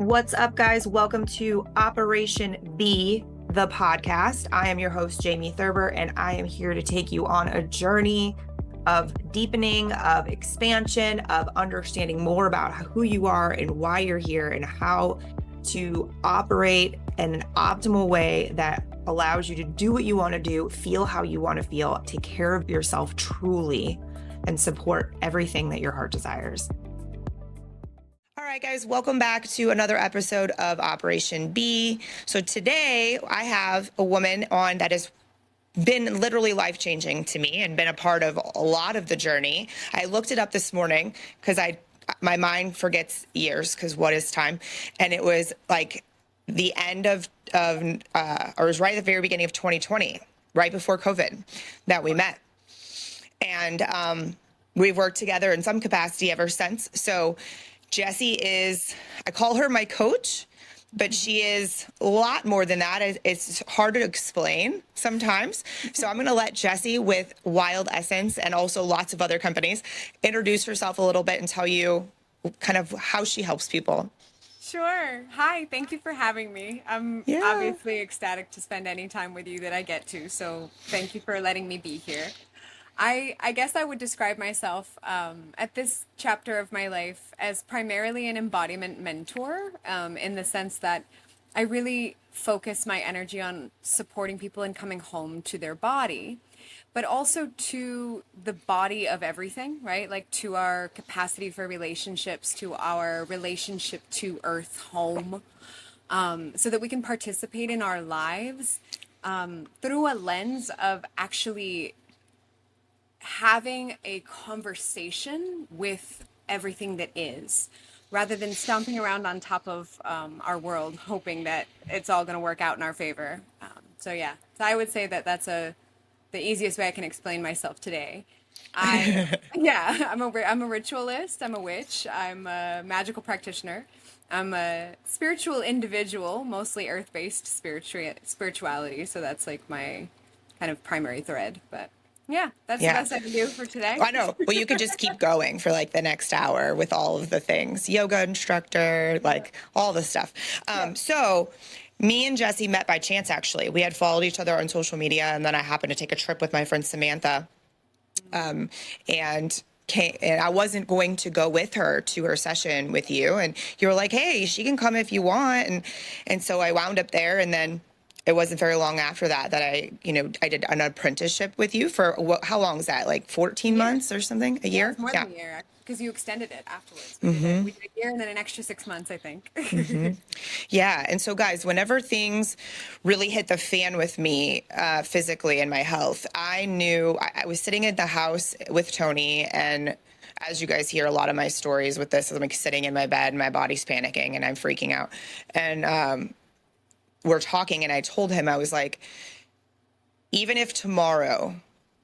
What's up, guys? Welcome to Operation B, the podcast. I am your host, Jamie Thurber, and I am here to take you on a journey of deepening, of expansion, of understanding more about who you are and why you're here and how to operate in an optimal way that allows you to do what you want to do, feel how you want to feel, take care of yourself truly, and support everything that your heart desires. All right, guys, welcome back to another episode of Operation B. So today I have a woman on that has been literally life-changing to me and been a part of a lot of the journey. I looked it up this morning because my mind forgets years because what is time? And it was like the end or it was right at the very beginning of 2020, right before COVID that we met. And we've worked together in some capacity ever since. So Jessi is, I call her my coach, but she is a lot more than that. It's hard to explain sometimes. So I'm going to let Jessi with Wild Essence and also lots of other companies introduce herself a little bit and tell you kind of how she helps people. Sure. Hi, thank you for having me. I'm obviously ecstatic to spend any time with you that I get to. So thank you for letting me be here. I guess I would describe myself at this chapter of my life as primarily an embodiment mentor, in the sense that I really focus my energy on supporting people and coming home to their body, but also to the body of everything, right? Like to our capacity for relationships, to our relationship to Earth home, so that we can participate in our lives through a lens of actually having a conversation with everything that is, rather than stomping around on top of our world, hoping that it's all going to work out in our favor. So I would say that that's the easiest way I can explain myself today. I'm a ritualist. I'm a witch. I'm a magical practitioner. I'm a spiritual individual, mostly earth-based spirituality. So that's like my kind of primary thread, but yeah, that's the best I can do for today. I know. Well, you could just keep going for like the next hour with all of the things. Yoga instructor, like all the stuff. So me and Jessi met by chance, actually. We had followed each other on social media, and then I happened to take a trip with my friend Samantha. And I wasn't going to go with her to her session with you. And you were like, hey, she can come if you want. And so I wound up there, and then it wasn't very long after that I did an apprenticeship with you for how long is that? Like 14 months or something? A year? It's more than a year, because you extended it afterwards. We did a year and then an extra 6 months, I think. Yeah. And so, guys, whenever things really hit the fan with me physically and my health, I knew I was sitting at the house with Tony, and as you guys hear a lot of my stories with this, I'm like sitting in my bed and my body's panicking and I'm freaking out. And we're talking, and I told him, I was like, even if tomorrow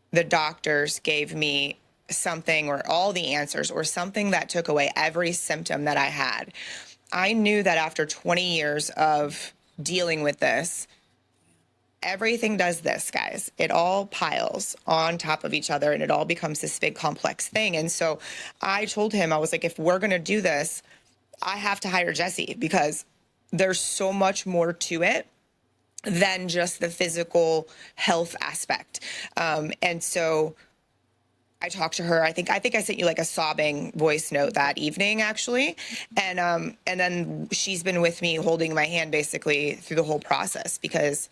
the doctors gave me something or all the answers or something that took away every symptom that I had, I knew that after 20 years of dealing with this, everything does this, guys. It all piles on top of each other and it all becomes this big complex thing. And so I told him, I was like, if we're going to do this, I have to hire Jessi, because there's so much more to it than just the physical health aspect. And so I talked to her. I think I sent you like a sobbing voice note that evening, actually. And then she's been with me holding my hand basically through the whole process, because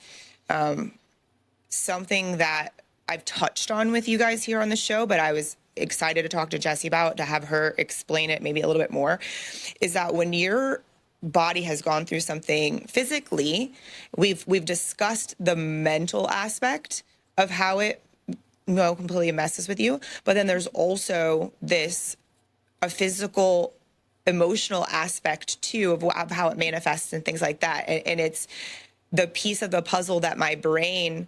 something that I've touched on with you guys here on the show, but I was excited to talk to Jessi about, to have her explain it maybe a little bit more, is that when you're body has gone through something physically, we've discussed the mental aspect of how it completely messes with you, but then there's also a physical emotional aspect too of how it manifests and things like that, and it's the piece of the puzzle that my brain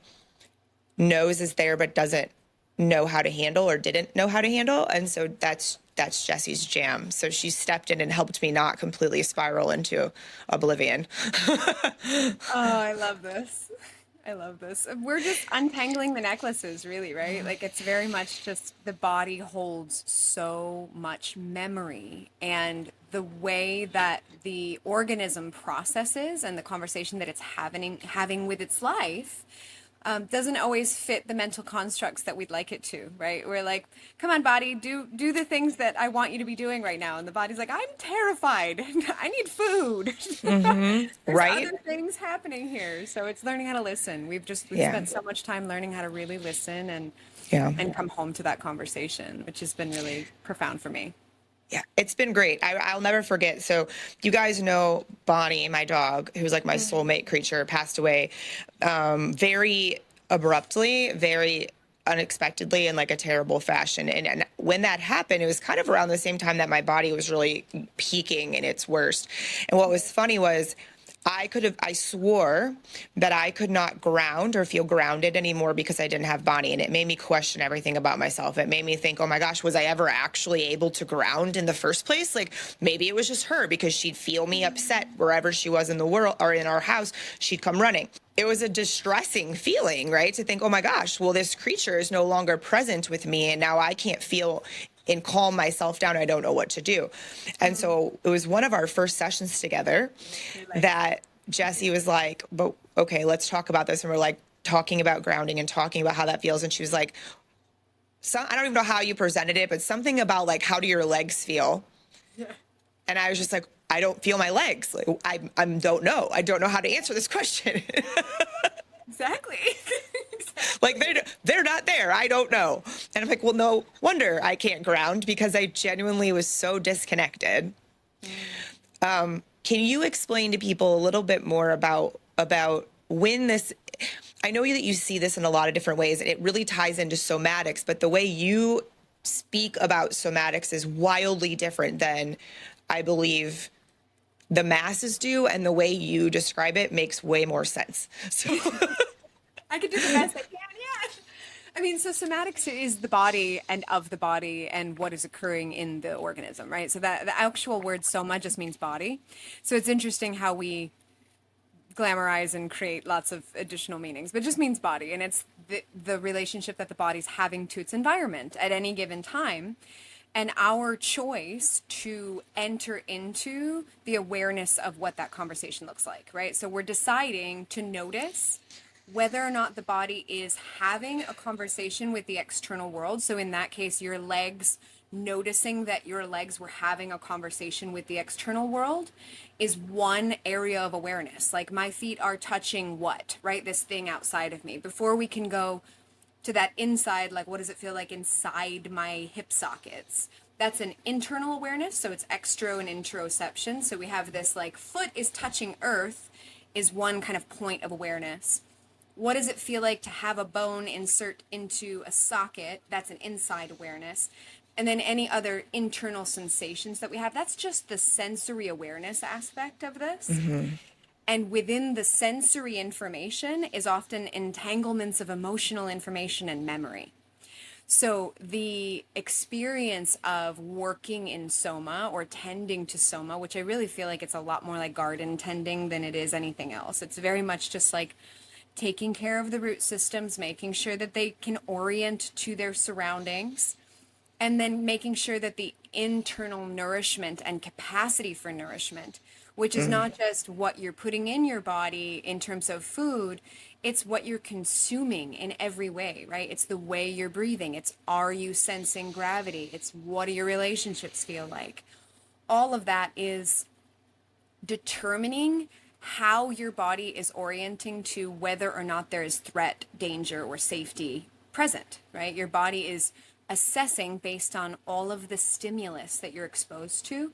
knows is there but doesn't know how to handle or didn't know how to handle. And so that's Jessi's jam. So she stepped in and helped me not completely spiral into oblivion. Oh, I love this. I love this. We're just untangling the necklaces, really, right? Like it's very much just the body holds so much memory, and the way that the organism processes and the conversation that it's having with its life doesn't always fit the mental constructs that we'd like it to, right? We're like, come on, body, do the things that I want you to be doing right now. And the body's like, I'm terrified. I need food. There's Right? other things happening here. So it's learning how to listen. We've spent so much time learning how to really listen and come home to that conversation, which has been really profound for me. Yeah, it's been great. I'll never forget. So you guys know Bonnie, my dog, who's like my soulmate creature, passed away very abruptly, very unexpectedly, in like a terrible fashion. And when that happened, it was kind of around the same time that my body was really peaking in its worst. And what was funny was I swore that I could not ground or feel grounded anymore because I didn't have Bonnie. And it made me question everything about myself. It made me think, oh my gosh, was I ever actually able to ground in the first place? Like maybe it was just her, because she'd feel me upset wherever she was in the world or in our house, she'd come running. It was a distressing feeling, right? To think, oh my gosh, well, this creature is no longer present with me, and now I can't feel and calm myself down. I don't know what to do. And so it was one of our first sessions together that Jessi was like, but okay, let's talk about this. And we're like talking about grounding and talking about how that feels. And she was like, I don't even know how you presented it, but something about like, how do your legs feel? Yeah. And I was just like, I don't feel my legs. Like, I don't know. I don't know how to answer this question. Exactly. Like they're not there. I don't know. And I'm like, well, no wonder I can't ground, because I genuinely was so disconnected. Can you explain to people a little bit more about when this, I know that you see this in a lot of different ways, and it really ties into somatics, but the way you speak about somatics is wildly different than I believe the masses do, and the way you describe it makes way more sense. So I could do the best I can, yeah. I mean, so somatics is the body and of the body and what is occurring in the organism, right? So that the actual word soma just means body. So it's interesting how we glamorize and create lots of additional meanings, but it just means body. And it's the relationship that the body's having to its environment at any given time. And our choice to enter into the awareness of what that conversation looks like, right? So we're deciding to notice whether or not the body is having a conversation with the external world. So in that case, your legs, noticing that your legs were having a conversation with the external world is one area of awareness. Like my feet are touching what, right? This thing outside of me. Before we can go to that inside, like what does it feel like inside my hip sockets? That's an internal awareness. So it's extro and interoception. So we have this like foot is touching earth is one kind of point of awareness. What does it feel like to have a bone insert into a socket? That's an inside awareness. And then any other internal sensations that we have, that's just the sensory awareness aspect of this. Mm-hmm. And within the sensory information is often entanglements of emotional information and memory. So the experience of working in soma or tending to soma, which I really feel like it's a lot more like garden tending than it is anything else. It's very much just like taking care of the root systems, making sure that they can orient to their surroundings, and then making sure that the internal nourishment and capacity for nourishment, which is not just what you're putting in your body in terms of food, it's what you're consuming in every way, right? It's the way you're breathing. It's, are you sensing gravity? It's, what do your relationships feel like? All of that is determining how your body is orienting to whether or not there is threat, danger, or safety present, right? Your body is assessing based on all of the stimulus that you're exposed to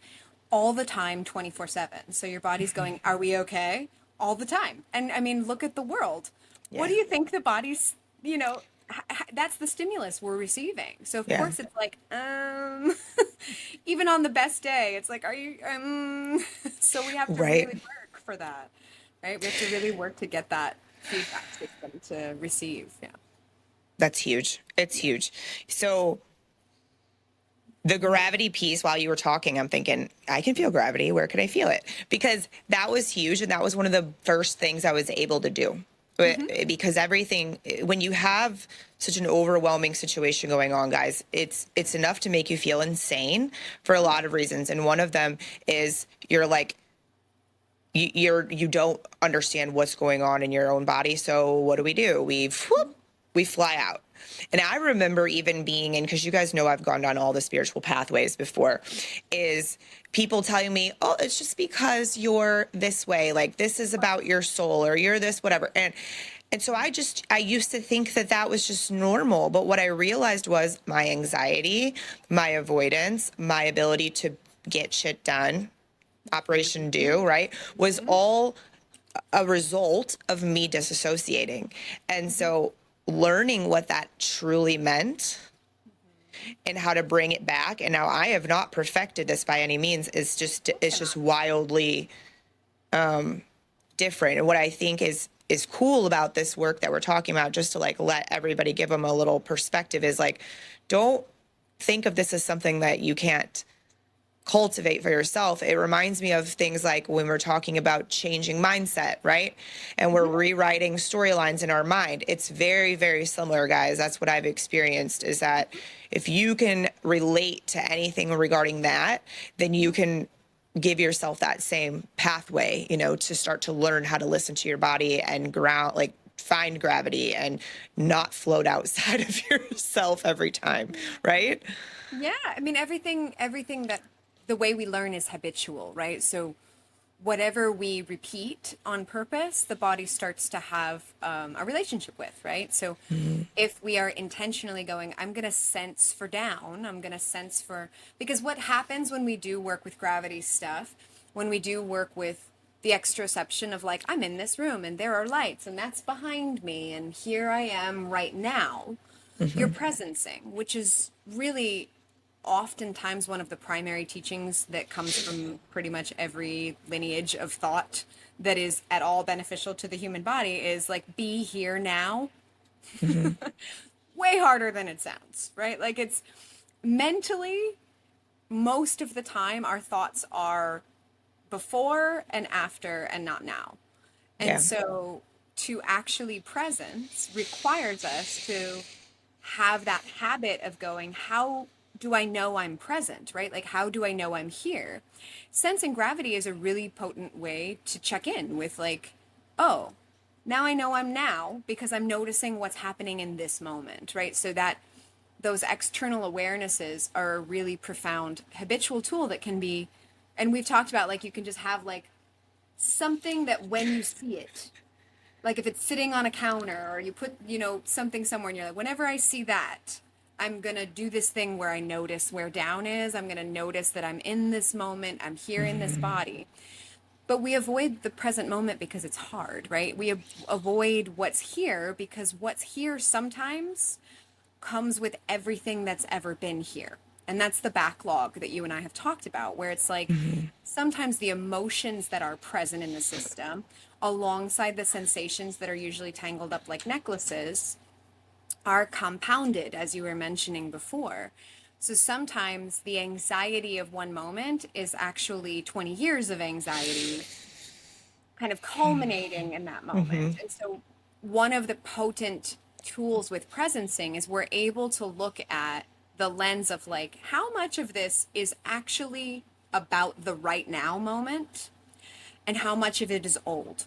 all the time, 24/7. So your body's going, are we okay? All the time. And I mean, look at the world. Yeah. What do you think the body's, that's the stimulus we're receiving. So of course it's like, even on the best day, it's like, are you, so we have to really work for that, right? We have to really work to get that feedback system to receive. Yeah. That's huge. It's huge. So the gravity piece, while you were talking, I'm thinking, I can feel gravity. Where can I feel it? Because that was huge. And that was one of the first things I was able to do. because everything, when you have such an overwhelming situation going on, guys, it's enough to make you feel insane for a lot of reasons. And one of them is you're like, you don't understand what's going on in your own body. So what do? We fly out. And I remember even being in, because you guys know I've gone down all the spiritual pathways before, is people telling me, oh, it's just because you're this way, like this is about your soul, or you're this, whatever. And so I used to think that was just normal. But what I realized was my anxiety, my avoidance, my ability to get shit done, Operation Do, right, was all a result of me disassociating. And so learning what that truly meant and how to bring it back. And now I have not perfected this by any means. It's just wildly different. And what I think is cool about this work that we're talking about, just to like let everybody give them a little perspective, is like, don't think of this as something that you can't cultivate for yourself. It reminds me of things like when we're talking about changing mindset, right? And we're rewriting storylines in our mind. It's very, very similar, guys. That's what I've experienced, is that if you can relate to anything regarding that, then you can give yourself that same pathway, to start to learn how to listen to your body and find gravity and not float outside of yourself every time, right? Yeah, I mean, everything that the way we learn is habitual, right? So whatever we repeat on purpose, the body starts to have a relationship with, right? So if we are intentionally going, I'm going to sense for down, I'm going to sense for, because what happens when we do work with gravity stuff, when we do work with the extroception of like, I'm in this room and there are lights and that's behind me and here I am right now, you're presencing, which is really oftentimes one of the primary teachings that comes from pretty much every lineage of thought that is at all beneficial to the human body, is like, be here now. Way harder than it sounds, right? Like, it's mentally, most of the time our thoughts are before and after and not now. And so to actually presence requires us to have that habit of going, how do I know I'm present, right? Like, how do I know I'm here? Sensing gravity is a really potent way to check in with like, oh, now I know I'm now because I'm noticing what's happening in this moment, right? So that those external awarenesses are a really profound habitual tool that can be, and we've talked about, like, you can just have like something that when you see it, like if it's sitting on a counter or you put, something somewhere and you're like, whenever I see that, I'm going to do this thing where I notice where down is. I'm going to notice that I'm in this moment. I'm here in this body. But we avoid the present moment because it's hard, right? We avoid what's here because what's here sometimes comes with everything that's ever been here. And that's the backlog that you and I have talked about, where it's like sometimes the emotions that are present in the system, alongside the sensations that are usually tangled up like necklaces, are compounded, as you were mentioning before. So sometimes the anxiety of one moment is actually 20 years of anxiety kind of culminating in that moment. And so one of the potent tools with presencing is we're able to look at the lens of like, how much of this is actually about the right now moment and how much of it is old.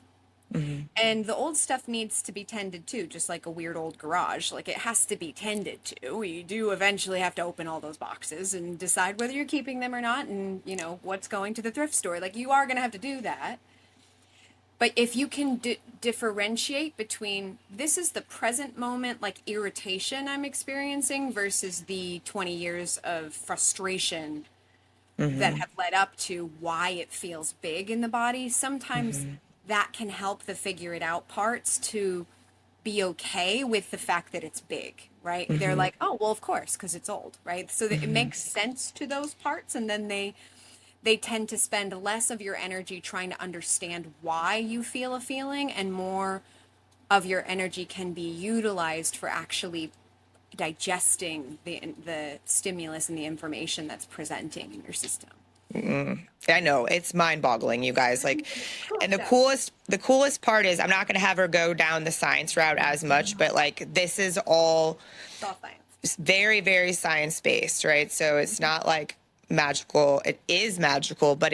And the old stuff needs to be tended to, just like a weird old garage. Like, it has to be tended to. You do eventually have to open all those boxes and decide whether you're keeping them or not, and what's going to the thrift store. Like, you are going to have to do that. But if you can differentiate between, this is the present moment, like irritation I'm experiencing, versus the 20 years of frustration that have led up to why it feels big in the body, sometimes that can help the figure it out parts to be okay with the fact that it's big, right? They're like, oh, well, of course, because it's old, right? So that it makes sense to those parts, and then they tend to spend less of your energy trying to understand why you feel a feeling, and more of your energy can be utilized for actually digesting the stimulus and the information that's presenting in your system. I know, it's mind-boggling, you guys. Like, and the coolest part is I'm not going to have her go down the science route as much, but like this is all science. Very, very science-based, right? So it's not like magical. It is magical, but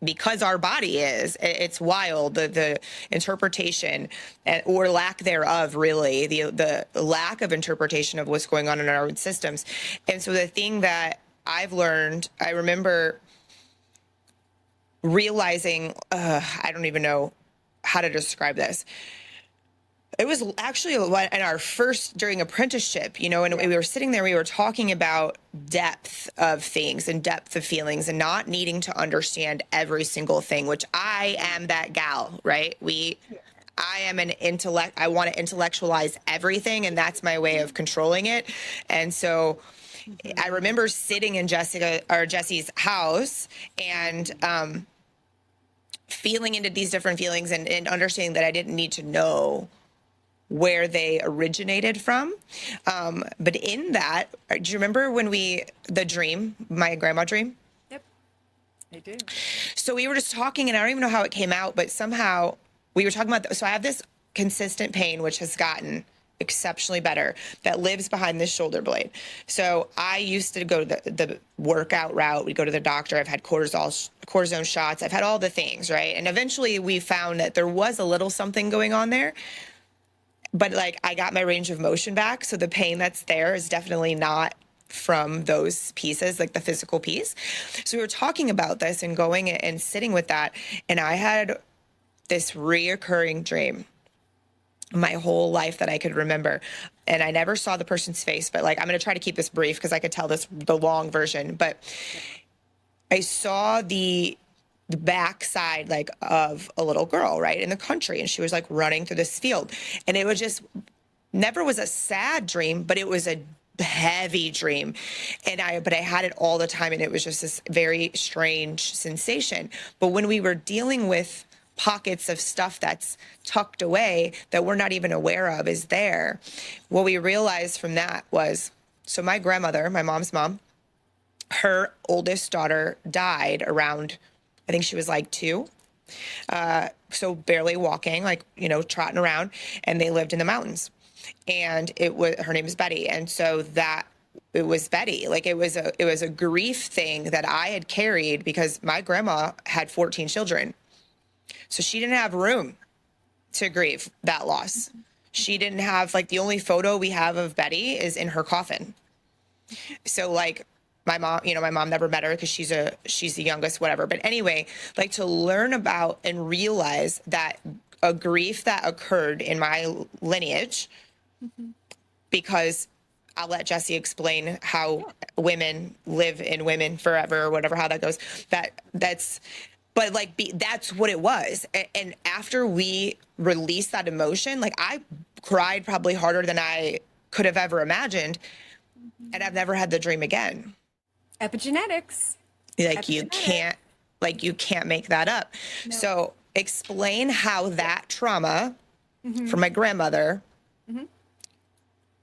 because our body it's wild. The interpretation or lack thereof, really, the lack of interpretation of what's going on in our own systems. And so the thing that I've learned, I remember realizing, I don't even know how to describe this. It was actually in our first, during apprenticeship, and we were sitting there, we were talking about depth of things and depth of feelings and not needing to understand every single thing, which I am that gal, right? I am an intellect. I want to intellectualize everything, and that's my way of controlling it. And so I remember sitting in Jessi's house and feeling into these different feelings and understanding that I didn't need to know where they originated from. But in that, do you remember when my grandma dream? Yep, I do. So we were just talking, and I don't even know how it came out, but somehow we were talking about, so I have this consistent pain, which has gotten exceptionally better, that lives behind this shoulder blade. So I used to go to the workout route. We go to the doctor. I've had cortisone shots. I've had all the things, right? And eventually we found that there was a little something going on there. But like I got my range of motion back. So the pain that's there is definitely not from those pieces, like the physical piece. So we were talking about this and going and sitting with that. And I had this reoccurring dream my whole life that I could remember. And I never saw the person's face, but like, I'm going to try to keep this brief because I could tell the long version. But I saw the backside like of a little girl, right, in the country, and she was like running through this field, and it was just never was a sad dream, but it was a heavy dream, but I had it all the time, and it was just this very strange sensation. But when we were dealing with pockets of stuff that's tucked away that we're not even aware of is there, what we realized from that was, so my grandmother, my mom's mom, her oldest daughter died around, I think she was like 2. So barely walking, like, trotting around, and they lived in the mountains, and her name is Betty. And so it was Betty. Like it was a grief thing that I had carried because my grandma had 14 children. So she didn't have room to grieve that loss. She didn't have, like, the only photo we have of Betty is in her coffin. So like, my mom never met her because she's the youngest, whatever. But anyway, like to learn about and realize that a grief that occurred in my lineage, because I'll let Jessi explain how women live in women forever or whatever, how that goes. That's what it was. And after we released that emotion, like I cried probably harder than I could have ever imagined. And I've never had the dream again. Epigenetics. Like you can't make that up. No. So explain how that trauma from my grandmother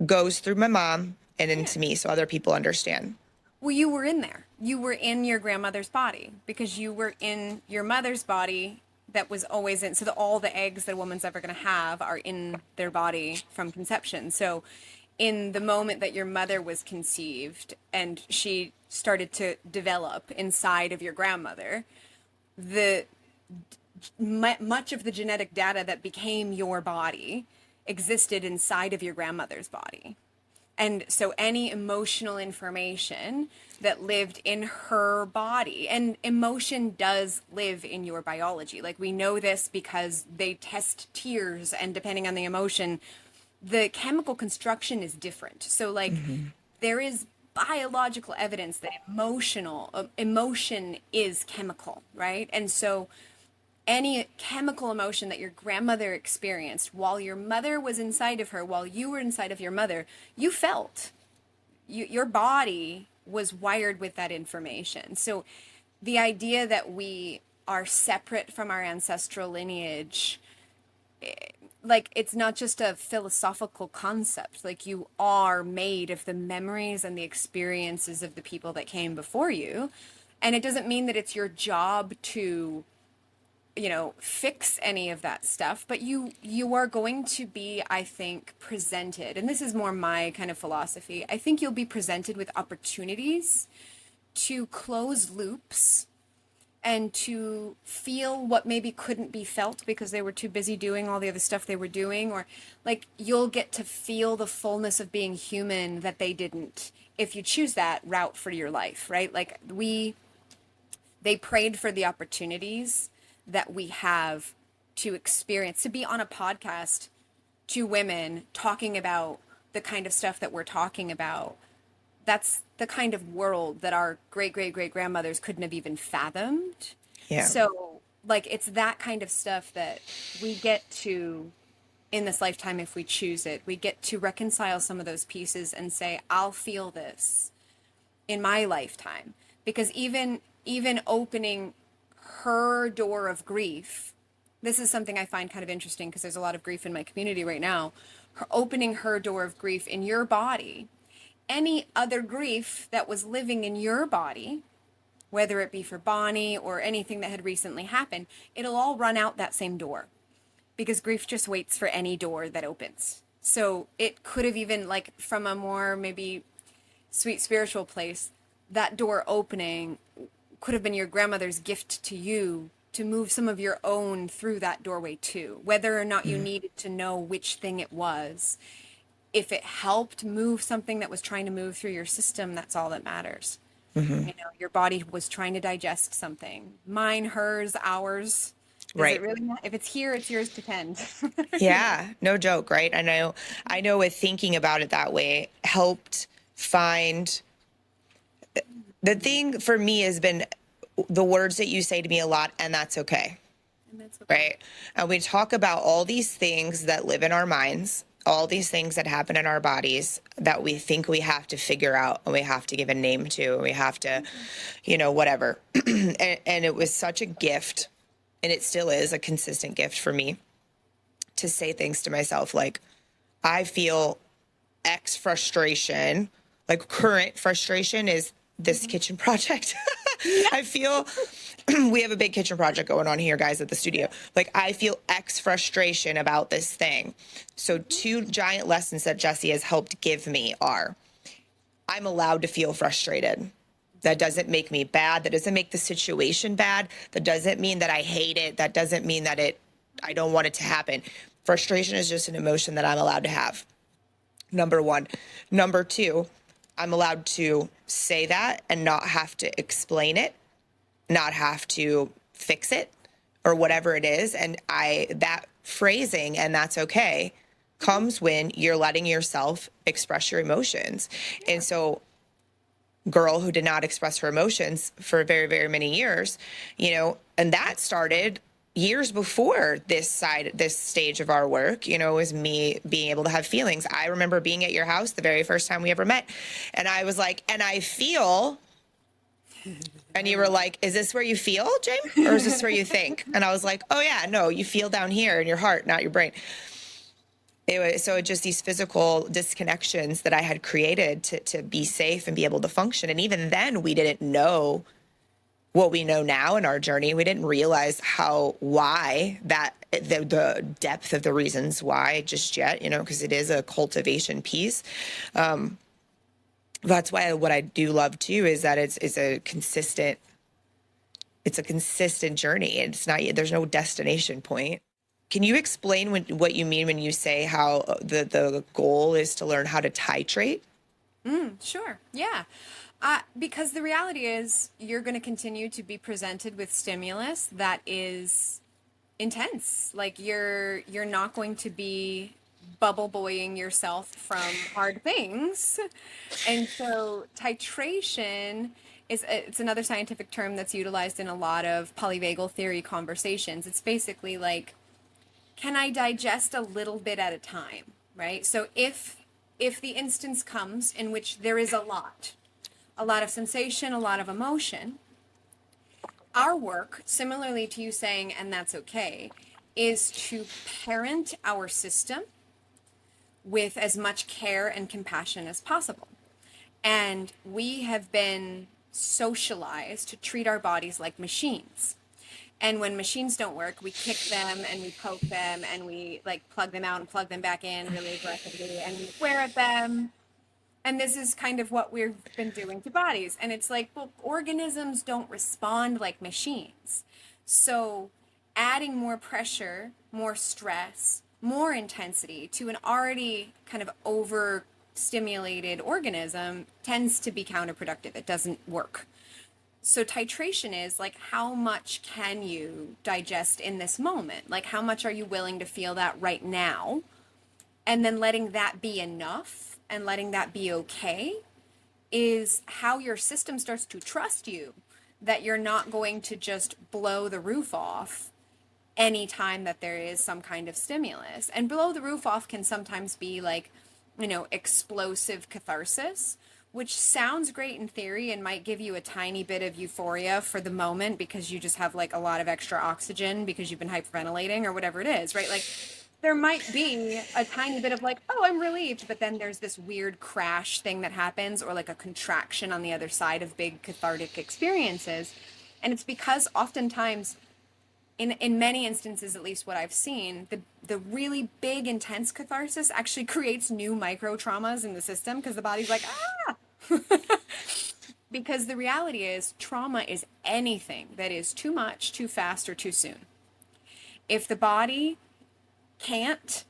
goes through my mom and into me, so other people understand. Well, you were in there. You were in your grandmother's body because you were in your mother's body that was always in. So all the eggs that a woman's ever going to have are in their body from conception. So in the moment that your mother was conceived and she started to develop inside of your grandmother, much of the genetic data that became your body existed inside of your grandmother's body. And so any emotional information that lived in her body, and emotion does live in your biology. Like we know this because they test tears, and depending on the emotion, the chemical construction is different. So like there is biological evidence that emotion is chemical, right? And so any chemical emotion that your grandmother experienced while your mother was inside of her, while you were inside of your mother, you felt. Your body was wired with that information. So the idea that we are separate from our ancestral lineage, like it's not just a philosophical concept. Like you are made of the memories and the experiences of the people that came before you. And it doesn't mean that it's your job to, fix any of that stuff, but you are going to be, I think, presented, and this is more my kind of philosophy. I think you'll be presented with opportunities to close loops and to feel what maybe couldn't be felt because they were too busy doing all the other stuff they were doing, or like you'll get to feel the fullness of being human that they didn't, if you choose that route for your life, right? Like they prayed for the opportunities that we have to experience, to be on a podcast, two women talking about the kind of stuff that we're talking about. That's the kind of world that our great grandmothers couldn't have even fathomed. Yeah. So like, it's that kind of stuff that we get to, in this lifetime, if we choose it, we get to reconcile some of those pieces and say, I'll feel this in my lifetime. Because even opening her door of grief, this is something I find kind of interesting because there's a lot of grief in my community right now. Opening her door of grief in your body, any other grief that was living in your body, whether it be for Bonnie or anything that had recently happened, it'll all run out that same door, because grief just waits for any door that opens. So it could have even, like, from a more maybe sweet spiritual place, that door opening could have been your grandmother's gift to you to move some of your own through that doorway too, whether or not you needed to know which thing it was. If it helped move something that was trying to move through your system, that's all that matters. Your body was trying to digest something. Mine, hers, ours. Does Right. it really matter? If it's here, it's yours to tend. Yeah, no joke, right? I know with thinking about it that way helped find the thing for me has been the words that you say to me a lot, and that's okay. And that's okay. Right. And we talk about all these things that live in our minds, all these things that happen in our bodies that we think we have to figure out and we have to give a name to, and we have to, whatever. and it was such a gift, and it still is a consistent gift for me to say things to myself like, I feel X frustration, like current frustration is this kitchen project. I feel we have a big kitchen project going on here, guys, at the studio. Like, I feel X frustration about this thing. So 2 giant lessons that Jessi has helped give me are, I'm allowed to feel frustrated. That doesn't make me bad. That doesn't make the situation bad. That doesn't mean that I hate it. That doesn't mean that I don't want it to happen. Frustration is just an emotion that I'm allowed to have. Number 1. Number 2, I'm allowed to say that and not have to explain it, not have to fix it or whatever it is. And that phrasing, and that's okay, comes when you're letting yourself express your emotions. And so, girl who did not express her emotions for very, very many years, and that started years before this stage of our work, was me being able to have feelings. I remember being at your house the very first time we ever met, and I was like, and I feel, and you were like, is this where you feel, Jamie? Or is this where you think? And I was like, oh yeah, no, you feel down here in your heart, not your brain. So just these physical disconnections that I had created to be safe and be able to function. And even then we didn't know what we know now in our journey. We didn't realize why the depth of the reasons why just yet, because it is a cultivation piece. That's why what I do love too is that it's a consistent journey. It's not, there's no destination point. Can you explain what you mean when you say how the goal is to learn how to titrate? Sure. Yeah. Because the reality is you're going to continue to be presented with stimulus that is intense. Like you're not going to be bubble boying yourself from hard things. And so titration it's another scientific term that's utilized in a lot of polyvagal theory conversations. It's basically like, can I digest a little bit at a time, right? So if the instance comes in which there is a lot of sensation, a lot of emotion, our work, similarly to you saying, and that's okay, is to parent our system with as much care and compassion as possible. And we have been socialized to treat our bodies like machines. And when machines don't work, we kick them and we poke them and we like plug them out and plug them back in really aggressively and we swear at them. And this is kind of what we've been doing to bodies. And it's like, well, organisms don't respond like machines. So adding more pressure, more stress, more intensity to an already kind of overstimulated organism tends to be counterproductive. It doesn't work. So titration is like, how much can you digest in this moment? Like, how much are you willing to feel that right now? And then letting that be enough and letting that be okay is how your system starts to trust you, that you're not going to just blow the roof off anytime that there is some kind of stimulus. And blow the roof off can sometimes be like, you know, explosive catharsis, which sounds great in theory and might give you a tiny bit of euphoria for the moment because you just have like a lot of extra oxygen because you've been hyperventilating or whatever it is, right? Like, there might be a tiny bit of like, oh, I'm relieved, but then there's this weird crash thing that happens or like a contraction on the other side of big cathartic experiences. And it's because oftentimes, in many instances, at least what I've seen, the really big intense catharsis actually creates new micro traumas in the system because the body's like, ah! Because the reality is trauma is anything that is too much, too fast, or too soon. If the body can't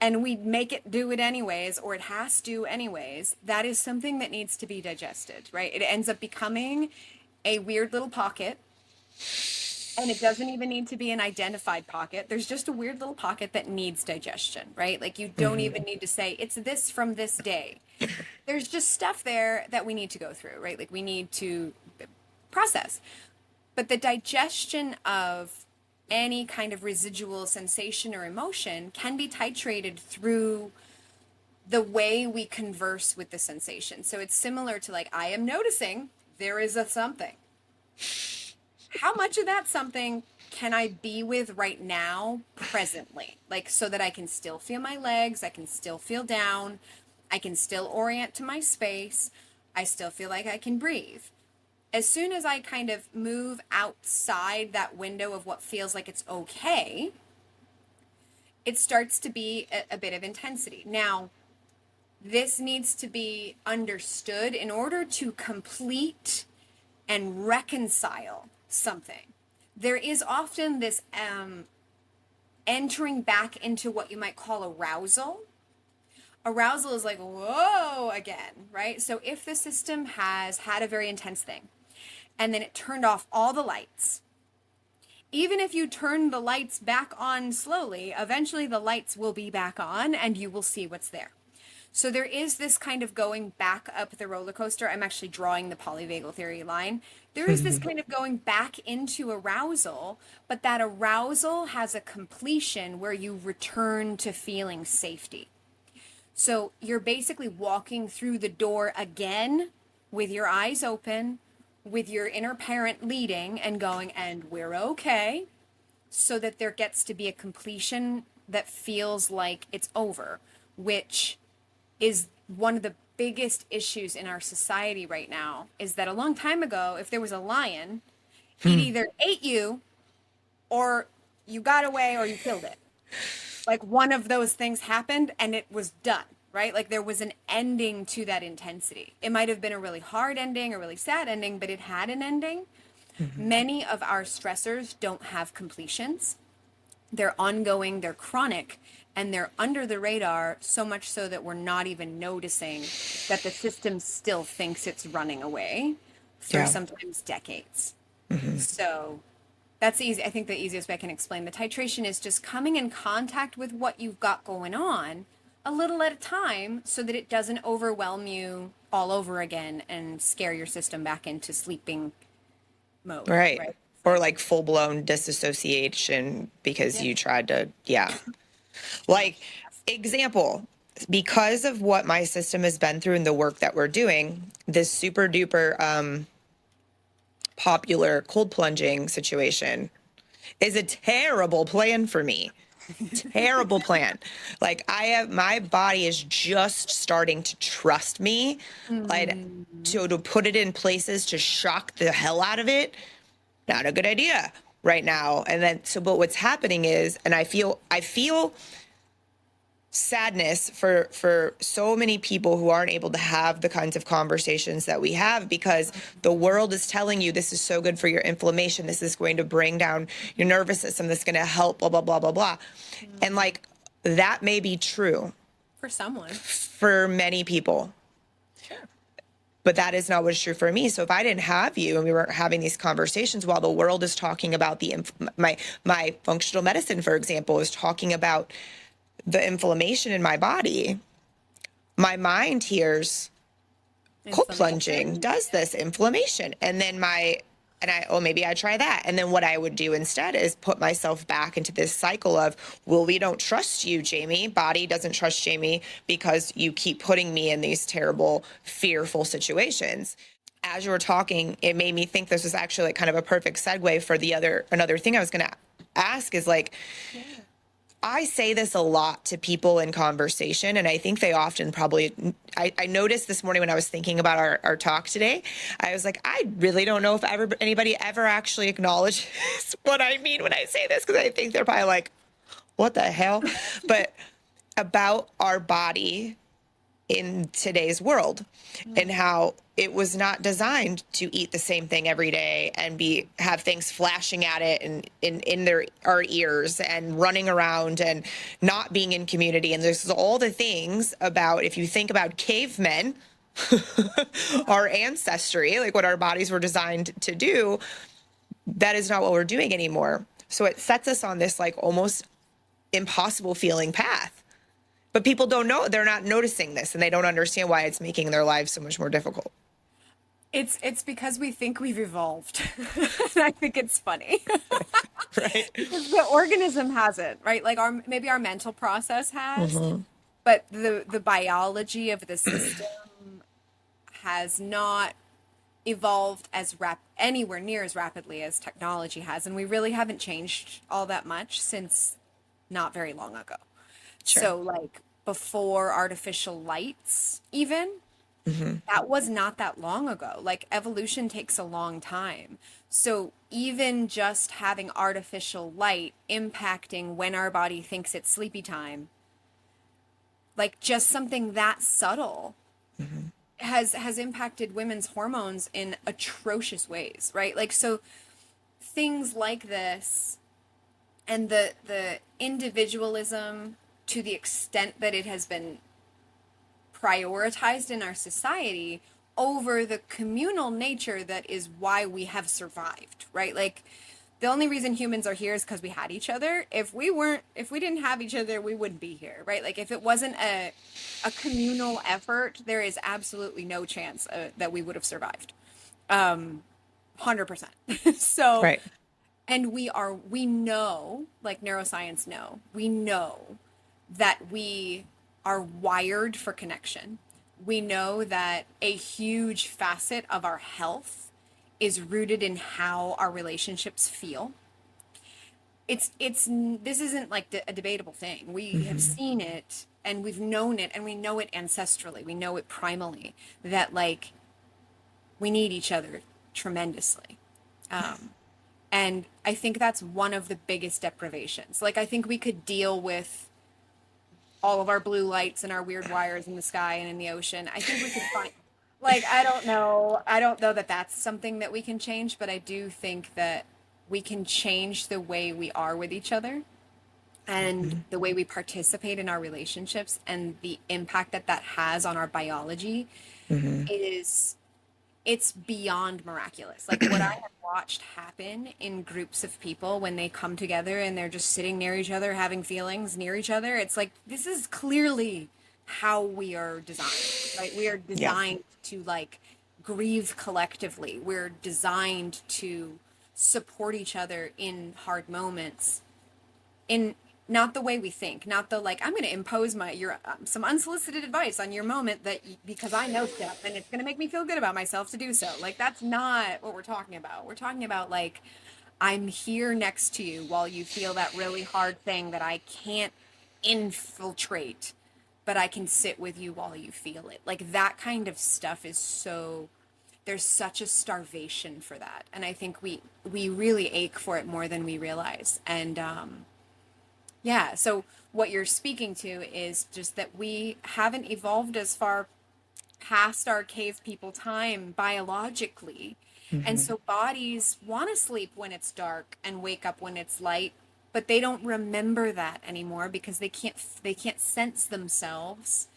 and we make it do it anyways, or it has to anyways, that is something that needs to be digested, right? It ends up becoming a weird little pocket, and it doesn't even need to be an identified pocket. There's just a weird little pocket that needs digestion, right? Like, you don't even need to say it's this from this day. There's just stuff there that we need to go through, right? Like, we need to process. But the digestion of any kind of residual sensation or emotion can be titrated through the way we converse with the sensation. So it's similar to like, I am noticing there is a something. How much of that something can I be with right now, presently? Like, so that I can still feel my legs, I can still feel down, I can still orient to my space, I still feel like I can breathe. As soon as I kind of move outside that window of what feels like it's okay, it starts to be a bit of intensity. Now, this needs to be understood in order to complete and reconcile something. There is often this entering back into what you might call arousal. Arousal is like, whoa, again, right? So if the system has had a very intense thing, and then it turned off all the lights, even if you turn the lights back on slowly, eventually the lights will be back on and you will see what's there. So there is this kind of going back up the roller coaster. I'm actually drawing the polyvagal theory line. There is this kind of going back into arousal, but that arousal has a completion where you return to feeling safety. So you're basically walking through the door again with your eyes open, with your inner parent leading and going, and we're okay, so that there gets to be a completion that feels like it's over, which is one of the biggest issues in our society right now, is that a long time ago, if there was a lion, he'd either ate you or you got away or you killed it. Like, one of those things happened and it was done, right? Like, there was an ending to that intensity. It might have been a really hard ending, a really sad ending, but it had an ending. Many of our stressors don't have completions. They're ongoing, they're chronic, and they're under the radar, so much so that we're not even noticing that the system still thinks it's running away for sometimes decades. So that's easy. I think the easiest way I can explain the titration is just coming in contact with what you've got going on a little at a time, so that it doesn't overwhelm you all over again and scare your system back into sleeping mode. Right. Or like full-blown disassociation because you tried to, Like, example, because of what my system has been through and the work that we're doing, this super duper popular cold plunging situation is a terrible plan for me Terrible plan. Like my body is just starting to trust me. Like to put it in places to shock the hell out of it. Not a good idea right now. And then, but what's happening is, and I feel sadness for so many people who aren't able to have the kinds of conversations that we have, because the world is telling you this is so good for your inflammation, this is going to bring down your nervous system, this is going to help, blah blah blah blah blah. And like, that may be true for someone, for many people, sure, but that is not what is true for me. So if I didn't have you and we weren't having these conversations while the world is talking about my functional medicine, for example, is talking about the inflammation in my body, my mind hears cold plunging does this inflammation. And then maybe I try that. And then what I would do instead is put myself back into this cycle of, well, we don't trust you, Jamie. Body doesn't trust Jamie because you keep putting me in these terrible, fearful situations. As you were talking, it made me think this was actually like kind of a perfect segue for another thing I was going to ask is like, yeah. I say this a lot to people in conversation, and I think they often probably, I noticed this morning when I was thinking about our talk today, I was like, I really don't know if anybody ever actually acknowledges what I mean when I say this, because I think they're probably like, what the hell? But about our body in today's world and how it was not designed to eat the same thing every day and have things flashing at it and in our ears and running around and not being in community. And there's all the things about, if you think about cavemen, our ancestry, like what our bodies were designed to do, that is not what we're doing anymore. So it sets us on this like almost impossible feeling path. But people don't know, they're not noticing this, and they don't understand why it's making their lives so much more difficult. It's because we think we've evolved. I think it's funny. Right. Because the organism hasn't, right? Like maybe our mental process has, but the biology of the system has not evolved anywhere near as rapidly as technology has. And we really haven't changed all that much since not very long ago. Sure. So like before artificial lights, even, that was not that long ago. Like evolution takes a long time. So even just having artificial light impacting when our body thinks it's sleepy time, like just something that subtle has impacted women's hormones in atrocious ways, right? Like, so things like this and the individualism to the extent that it has been prioritized in our society over the communal nature that is why we have survived, right? Like the only reason humans are here is because we had each other. If we didn't have each other, we wouldn't be here, right? Like if it wasn't a communal effort, there is absolutely no chance that we would have survived. 100%. So, right. And we know, like neuroscience we know that we are wired for connection. We know that a huge facet of our health is rooted in how our relationships feel. This isn't like a debatable thing. We have seen it and we've known it, and we know it ancestrally. We know it primally, that like we need each other tremendously. And I think that's one of the biggest deprivations. Like I think we could deal with all of our blue lights and our weird wires in the sky and in the ocean. I think we could find, like, I don't know that that's something that we can change, but I do think that we can change the way we are with each other and the way we participate in our relationships, and the impact that has on our biology it's beyond miraculous. Like what I have watched happen in groups of people when they come together and they're just sitting near each other, having feelings near each other. It's like, this is clearly how we are designed, right? We are designed to like grieve collectively. We're designed to support each other in hard moments, in not the way we think, not the like, I'm going to impose some unsolicited advice on your moment because I know stuff and it's going to make me feel good about myself to do so. Like, that's not what we're talking about. We're talking about like, I'm here next to you while you feel that really hard thing that I can't infiltrate, but I can sit with you while you feel it. Like that kind of stuff is so, there's such a starvation for that. And I think we really ache for it more than we realize. And yeah, so what you're speaking to is just that we haven't evolved as far past our cave people time biologically. And so bodies want to sleep when it's dark and wake up when it's light, but they don't remember that anymore because they can't sense themselves,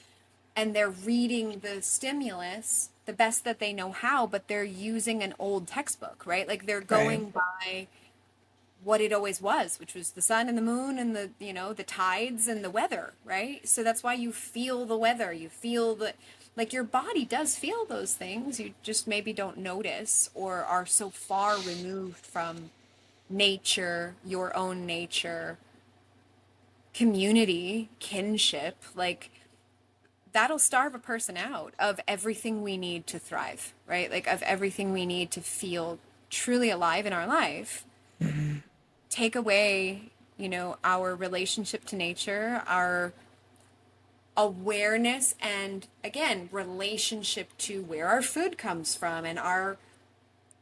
and they're reading the stimulus the best that they know how, but they're using an old textbook, right? Like they're going by what it always was, which was the sun and the moon and the, you know, the tides and the weather, right? So that's why you feel the weather, you feel the, like your body does feel those things. You just maybe don't notice or are so far removed from nature, your own nature, community, kinship. Like that'll starve a person out of everything we need to thrive, right? Like of everything we need to feel truly alive in our life. Take away, you know, our relationship to nature, our awareness, and again, relationship to where our food comes from and our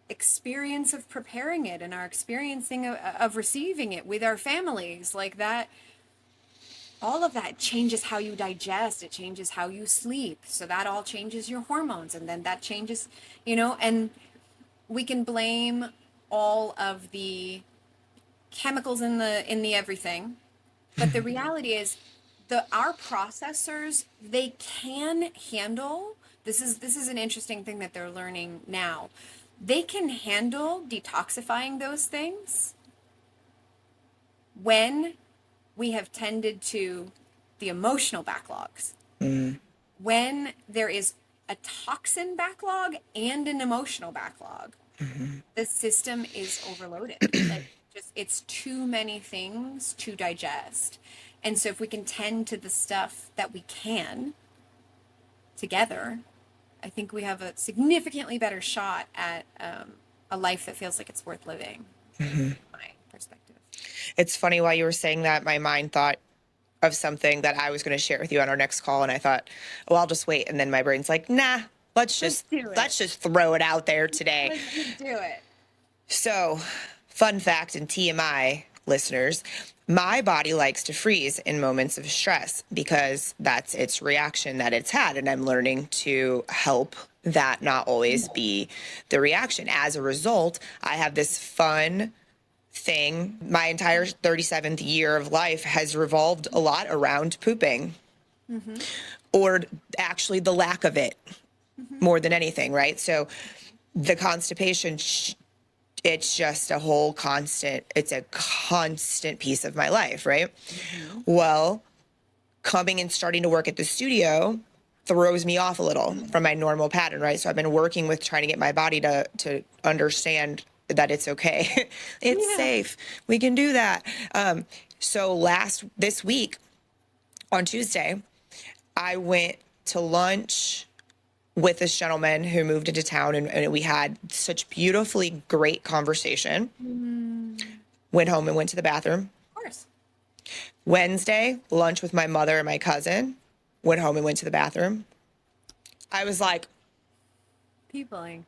experience of preparing it and our experiencing of receiving it with our families. Like that, all of that changes how you digest, it changes how you sleep, so that all changes your hormones, and then that changes, you know. And we can blame all of the chemicals in the everything, but the reality is our processors, they can handle, this is an interesting thing that they're learning now, they can handle detoxifying those things when we have tended to the emotional backlogs. When there is a toxin backlog and an emotional backlog, the system is overloaded. Like just, it's too many things to digest. And so if we can tend to the stuff that we can together, I think we have a significantly better shot at a life that feels like it's worth living, from my perspective. It's funny, while you were saying that, my mind thought of something that I was going to share with you on our next call, and I thought, well, I'll just wait. And then my brain's like, nah, let's just throw it out there today. Let's just do it. So, fun fact and TMI, listeners, my body likes to freeze in moments of stress because that's its reaction that it's had. And I'm learning to help that not always be the reaction. As a result, I have this fun thing. My entire 37th year of life has revolved a lot around pooping, or actually the lack of it, more than anything, right? So the constipation, it's just a whole constant, it's a constant piece of my life, right? Well, coming and starting to work at the studio throws me off a little from my normal pattern, right? So I've been working with trying to get my body to understand that it's okay. It's safe. We can do that. So this week on Tuesday, I went to lunch with this gentleman who moved into town, and we had such beautifully great conversation. Went home and went to the bathroom. Of course. Wednesday, lunch with my mother and my cousin. Went home and went to the bathroom. I was like, Peopling.